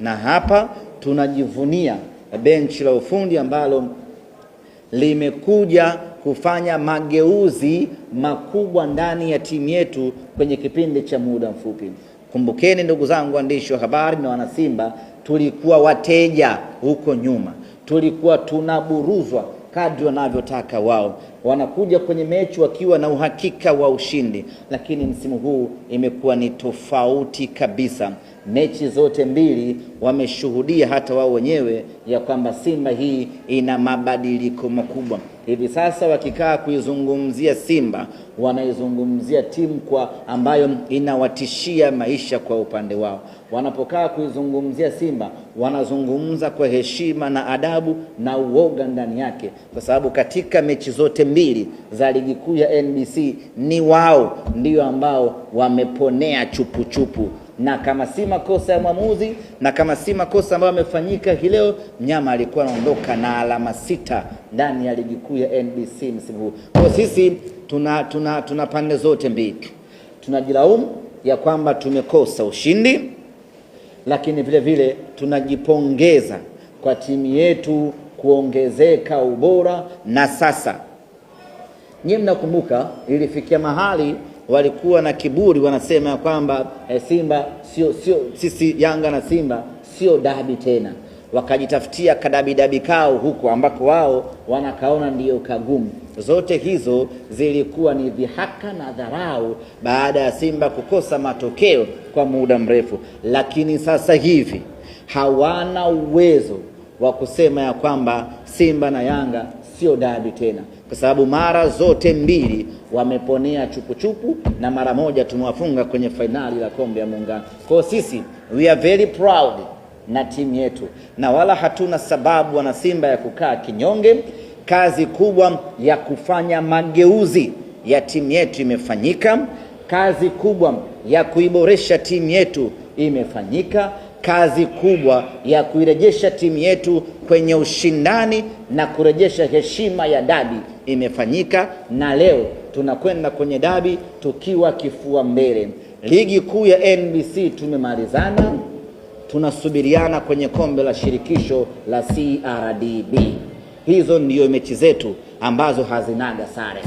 na hapa tunajivunia benchi la ufundi ambalo limekuja kufanya mageuzi makubwa ndani ya timu yetu kwenye kipindi cha muda mfupi. Kumbukeni ndugu zangu waandishi wa habari na wanasimba, tulikuwa wateja huko nyuma, tulikuwa tunaburuzwa kadri wanavyotaka wao, wanakuja kwenye mechi wakiwa na uhakika wa ushindi. Lakini msimu huu imekuwa ni tofauti kabisa. Mechi zote mbili wameshuhudia hata wao wenyewe ya kwamba Simba hii ina mabadiliko makubwa. Hivi sasa wakikaa kuizungumzia Simba, wanaizungumzia timu kwa ambayo inawatishia maisha kwa upande wao. Wanapokaa kuizungumzia Simba, wanazungumza kwa heshima na adabu na uoga ndani yake, kwa sababu katika mechi zote mbili za ligi kuu ya NBC ni wao ndio ambao wameponea chupu. Na kama si makosa ya mwamuzi, na kama si makosa ambayo yamefanyika hii leo, mnyama alikuwa anaondoka na alama 6 ndani ya ligi kuu ya NBC msimu huu. Kwa sisi tuna pande zote mbili. Tunajilaumu ya kwamba tumekosa ushindi, lakini vile vile tunajipongeza kwa timu yetu kuongezeka ubora. Na sasa nyinyi mnakumbuka ilifikia mahali walikuwa na kiburi, wanasema ya kwamba Simba sisi Yanga na Simba sio dabi tena, wakajitafutia kadabi kao huko ambako wao wanakaona ndiyo kagumu. Zote hizo zilikuwa ni dhihaka na dharau baada ya Simba kukosa matokeo kwa muda mrefu. Lakini sasa hivi hawana uwezo wa kusema ya kwamba Simba na Yanga sio dabi tena, kwa sababu mara zote mbili wameponea chupu na mara moja tumewafunga kwenye fainali la kombe ya Muungano. Kwa sisi we are very proud na timu yetu, na wala hatuna sababu wana Simba ya kukaa kinyonge. Kazi kubwa ya kufanya mageuzi ya timu yetu imefanyika. Kazi kubwa ya kuiboresha timu yetu imefanyika. Kazi kubwa ya kuirejesha timu yetu kwenye ushindani na kurejesha heshima ya dabi imefanyika, na leo tunakwenda kwenye dabi tukiwa kifua mbele. Ligi kuu ya NBC tumemalizana, tunasubiriana kwenye kombe la shirikisho la CRDB. Hizo ndiyo mechi zetu ambazo hazinaga sare.